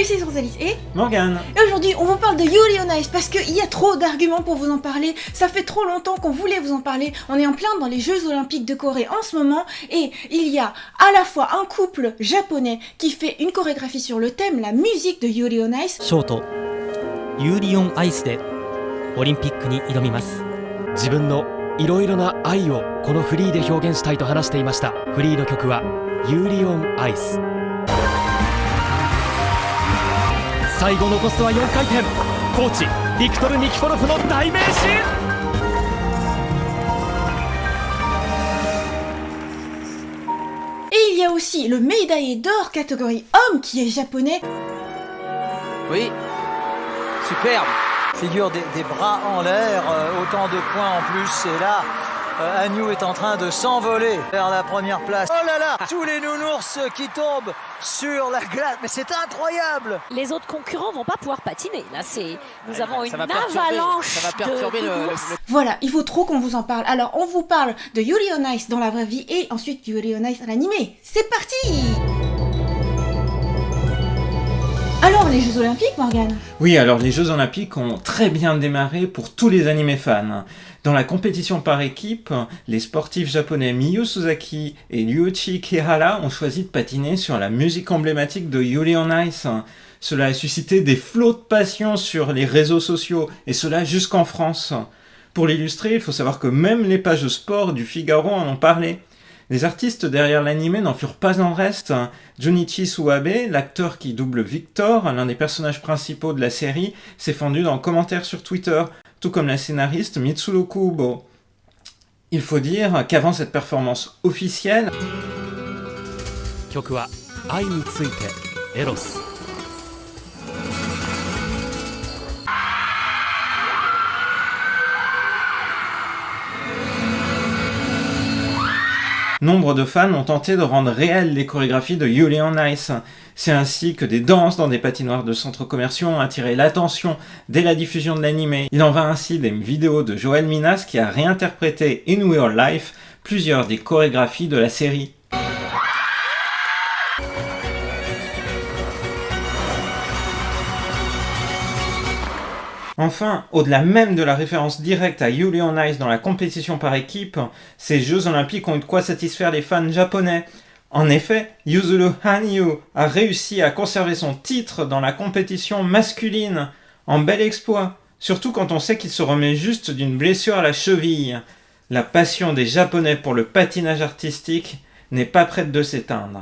Salut, c'est Rosalie et Morgane. Et aujourd'hui, on vous parle de Yuri on Ice parce qu'il y a trop d'arguments pour vous en parler. Ça fait trop longtemps qu'on voulait vous en parler. On est en plein dans les Jeux Olympiques de Corée en ce moment et il y a à la fois un couple japonais qui fait une chorégraphie sur le thème, la musique de Yuri on Ice. ショートユーリオンアイスでオリンピックに挑みます。自分のいろいろな愛をこのフリーで表現したいと話していました。フリーの曲はユーリオンアイス。最後残すは4回転。コーチビクトル・ニキフォロフの代名詞。Et il y a aussi le médaillé d'or catégorie homme qui est japonais. Oui, superbe. Figure des bras en l'air, autant de points en plus. Et là, Agnew est en train de s'envoler vers la première place. Oh là là, tous les nounours qui tombent sur la glace. Mais c'est incroyable. Les autres concurrents vont pas pouvoir patiner. Là, nous avons une avalanche. Ça va perturber le... Voilà, il faut trop qu'on vous en parle. Alors, on vous parle de Yuri on Ice dans la vraie vie et ensuite Yuri on Ice à l'animé. C'est parti! Alors, les Jeux Olympiques, Morgane? Oui, alors les Jeux Olympiques ont très bien démarré pour tous les animés fans. Dans la compétition par équipe, les sportifs japonais Miyu Suzaki et Ryuichi Kihara ont choisi de patiner sur la musique emblématique de Yuri on Ice. Cela a suscité des flots de passion sur les réseaux sociaux, et cela jusqu'en France. Pour l'illustrer, il faut savoir que même les pages sport du Figaro en ont parlé. Les artistes derrière l'anime n'en furent pas en reste. Junichi Suabe, l'acteur qui double Victor, l'un des personnages principaux de la série, s'est fendu dans le commentaire sur Twitter, tout comme la scénariste Mitsuru Kubo. Il faut dire qu'avant cette performance officielle, 曲は愛についてエロス。nombre de fans ont tenté de rendre réelles les chorégraphies de Yuri on Ice. C'est ainsi que des danses dans des patinoires de centres commerciaux ont attiré l'attention dès la diffusion de l'anime. Il en va ainsi des vidéos de Joel Minas qui a réinterprété In Real Life plusieurs des chorégraphies de la série. Enfin, au-delà même de la référence directe à Yuri on Ice dans la compétition par équipe, ces Jeux Olympiques ont eu de quoi satisfaire les fans japonais. En effet, Yuzuru Hanyu a réussi à conserver son titre dans la compétition masculine. En bel exploit, surtout quand on sait qu'il se remet juste d'une blessure à la cheville. La passion des Japonais pour le patinage artistique n'est pas prête de s'éteindre.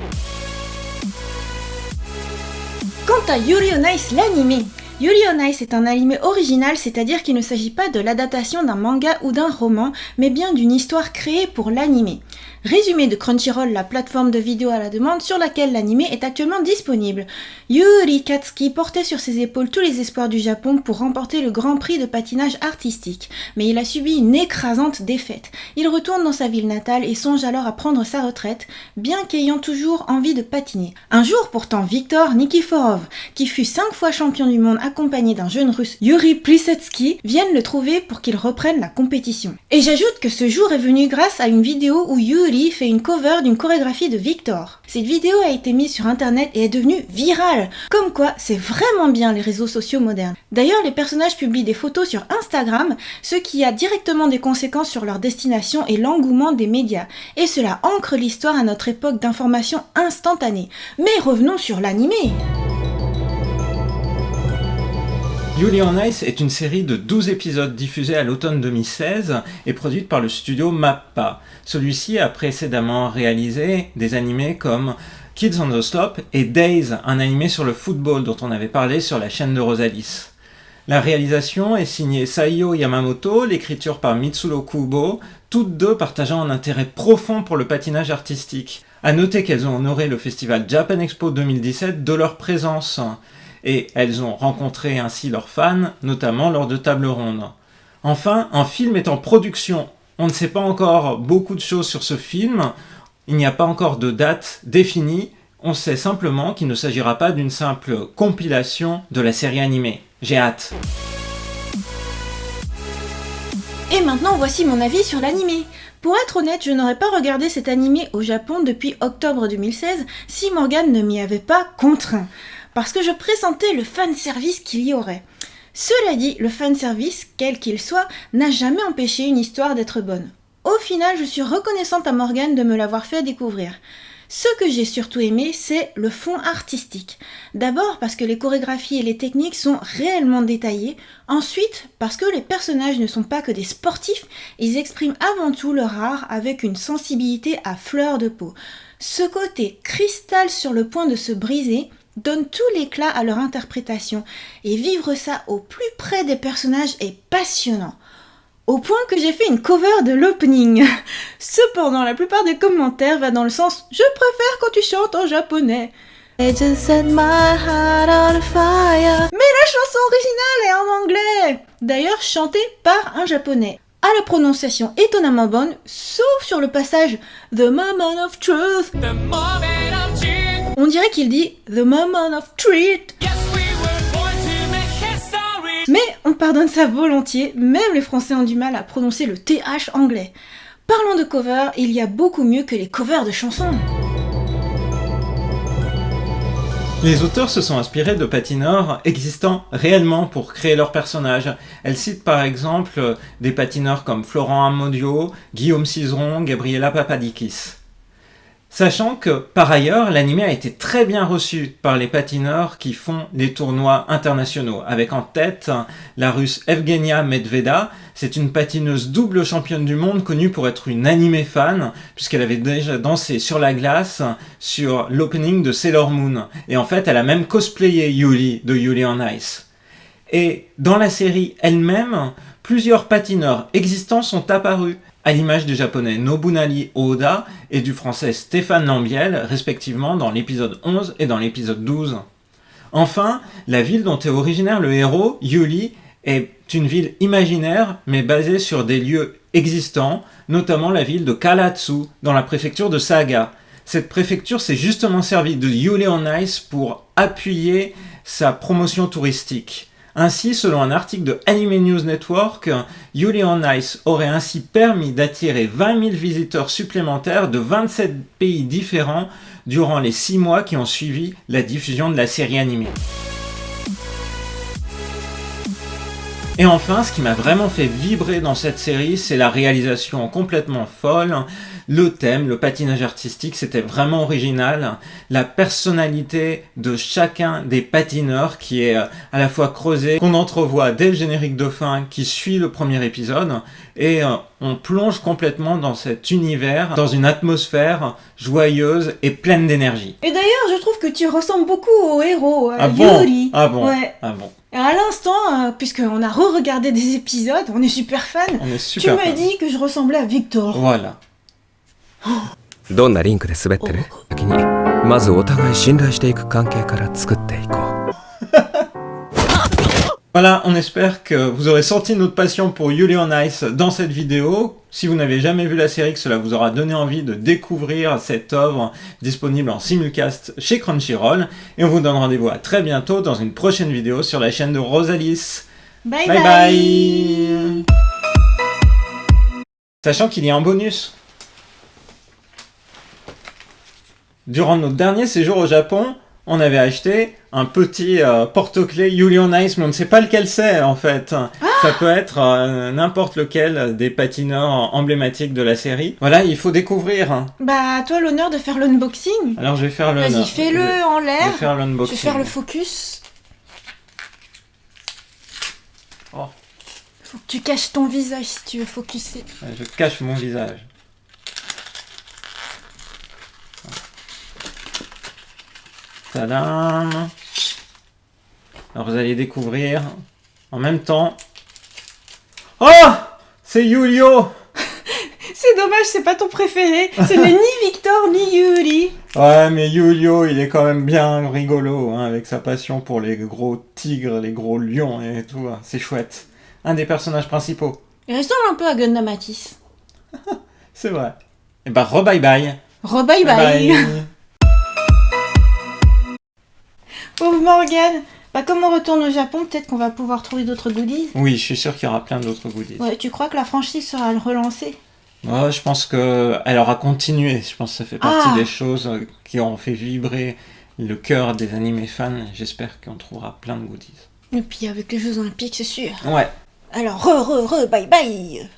Quant à Yuri on Ice, l'anime, Yuri on Ice est un anime original, c'est-à-dire qu'il ne s'agit pas de l'adaptation d'un manga ou d'un roman, mais bien d'une histoire créée pour l'anime. Résumé de Crunchyroll, la plateforme de vidéos à la demande sur laquelle l'anime est actuellement disponible. Yuri Katsuki portait sur ses épaules tous les espoirs du Japon pour remporter le Grand Prix de patinage artistique, mais il a subi une écrasante défaite. Il retourne dans sa ville natale et songe alors à prendre sa retraite, bien qu'ayant toujours envie de patiner. Un jour pourtant, Viktor Nikiforov, qui fut 5 fois champion du monde accompagné d'un jeune russe, Yuri Plisetsky, viennent le trouver pour qu'il reprenne la compétition. Et j'ajoute que ce jour est venu grâce à une vidéo où Yuri fait une cover d'une chorégraphie de Victor. Cette vidéo a été mise sur internet et est devenue virale. Comme quoi, c'est vraiment bien les réseaux sociaux modernes. D'ailleurs, les personnages publient des photos sur Instagram, ce qui a directement des conséquences sur leur destination et l'engouement des médias. Et cela ancre l'histoire à notre époque d'information instantanée. Mais revenons sur l'anime. Yuri on Ice est une série de 12 épisodes diffusés à l'automne 2016 et produite par le studio MAPPA. Celui-ci a précédemment réalisé des animés comme Kids on the Stop et Days, un animé sur le football dont on avait parlé sur la chaîne de Rosalis. La réalisation est signée Saiyo Yamamoto, l'écriture par Mitsuru Kubo, toutes deux partageant un intérêt profond pour le patinage artistique. À noter qu'elles ont honoré le festival Japan Expo 2017 de leur présence. Et elles ont rencontré ainsi leurs fans, notamment lors de tables rondes. Enfin, un film est en production. On ne sait pas encore beaucoup de choses sur ce film, il n'y a pas encore de date définie, on sait simplement qu'il ne s'agira pas d'une simple compilation de la série animée. J'ai hâte. Et maintenant, voici mon avis sur l'anime. Pour être honnête, je n'aurais pas regardé cet anime au Japon depuis octobre 2016 si Morgane ne m'y avait pas contraint. parce que je pressentais le fanservice qu'il y aurait. Cela dit, le fanservice, quel qu'il soit, n'a jamais empêché une histoire d'être bonne. Au final, je suis reconnaissante à Morgane de me l'avoir fait découvrir. Ce que j'ai surtout aimé, c'est le fond artistique. D'abord parce que les chorégraphies et les techniques sont réellement détaillées. Ensuite, parce que les personnages ne sont pas que des sportifs, ils expriment avant tout leur art avec une sensibilité à fleur de peau. Ce côté cristal sur le point de se briser donne tout l'éclat à leur interprétation. Et vivre ça au plus près des personnages est passionnant. Au point que j'ai fait une cover de l'opening. Cependant, la plupart des commentaires va dans le sens « Je préfère quand tu chantes en japonais ». I just set my heart on fire. Mais la chanson originale est en anglais. D'ailleurs, chantée par un japonais. À la prononciation étonnamment bonne, sauf sur le passage « The moment of truth ». On dirait qu'il dit « The moment of treat ». Mais on pardonne ça volontiers, même les Français ont du mal à prononcer le TH anglais. Parlons de cover, il y a beaucoup mieux que les covers de chansons. Les auteurs se sont inspirés de patineurs existant réellement pour créer leurs personnages. Elle cite par exemple des patineurs comme Florent Amodio, Guillaume Cizeron, Gabriela Papadakis. Sachant que, par ailleurs, l'animé a été très bien reçu par les patineurs qui font des tournois internationaux, avec en tête la russe Evgenia Medveda. C'est une patineuse double championne du monde connue pour être une animé fan, puisqu'elle avait déjà dansé sur la glace sur l'opening de Sailor Moon. Et en fait, elle a même cosplayé Yuri de Yuri on Ice. Et dans la série elle-même, plusieurs patineurs existants sont apparus, à l'image du japonais Nobunari Oda et du français Stéphane Lambiel, respectivement dans l'épisode 11 et dans l'épisode 12. Enfin, la ville dont est originaire le héros, Yuri, est une ville imaginaire, mais basée sur des lieux existants, notamment la ville de Karatsu, dans la préfecture de Saga. Cette préfecture s'est justement servie de Yuri on Ice pour appuyer sa promotion touristique. Ainsi, selon un article de Anime News Network, Yuri on Ice aurait ainsi permis d'attirer 20 000 visiteurs supplémentaires de 27 pays différents durant les 6 mois qui ont suivi la diffusion de la série animée. Et enfin, ce qui m'a vraiment fait vibrer dans cette série, c'est la réalisation complètement folle. Le thème, le patinage artistique, c'était vraiment original. La personnalité de chacun des patineurs qui est à la fois creusée, qu'on entrevoit dès le générique de fin qui suit le premier épisode. Et on plonge complètement dans cet univers, dans une atmosphère joyeuse et pleine d'énergie. Et d'ailleurs, je trouve que tu ressembles beaucoup au héros, Yuri. Ah bon. Ouais. Ah bon. Et à l'instant, puisqu'on a re-regardé des épisodes, on est super fan, tu m'as dit que je ressemblais à Victor. Voilà. どんなリンクで滑ってる？先にまずお互い信頼していく関係から作っていこう。Voilà, on espère que vous aurez senti notre passion pour Yuri on Ice dans cette vidéo. Si vous n'avez jamais vu la série, que cela vous aura donné envie de découvrir cette œuvre disponible en simulcast chez Crunchyroll. Et on vous donne rendez-vous à très bientôt dans une prochaine vidéo sur la chaîne de Rosalis. Bye bye bye. Sachant qu'il y a un bonus. Durant notre dernier séjour au Japon, on avait acheté un petit porte-clés Yuri on Ice, mais on ne sait pas lequel c'est en fait. Ça peut être n'importe lequel des patineurs emblématiques de la série. Voilà, il faut découvrir. Bah, à toi l'honneur de faire l'unboxing. Alors je vais faire le... Vas-y, fais-le en l'air. Je vais faire l'unboxing. Je vais faire le focus. Oh. Faut que tu caches ton visage si tu veux focuser. Je cache mon visage. Tadam! Alors vous allez découvrir en même temps. Oh! C'est Yulio! C'est dommage, c'est pas ton préféré. Ce n'est ni Victor ni Yuri. Ouais, mais Yulio, il est quand même bien rigolo, hein, avec sa passion pour les gros tigres, les gros lions et tout. Hein. C'est chouette. Un des personnages principaux. Il ressemble un peu à Gundam Matisse. C'est vrai. Et bah, re-bye bye. Re-bye bye. Pauvre Morgane. Bah, comme on retourne au Japon, peut-être qu'on va pouvoir trouver d'autres goodies. Oui, je suis sûr qu'il y aura plein d'autres goodies. Ouais, tu crois que la franchise sera relancée? Ouais, je pense qu'elle aura continué. Je pense que ça fait partie des choses qui ont fait vibrer le cœur des animés fans. J'espère qu'on trouvera plein de goodies. Et puis avec les Jeux Olympiques, c'est sûr. Ouais. Alors, bye bye.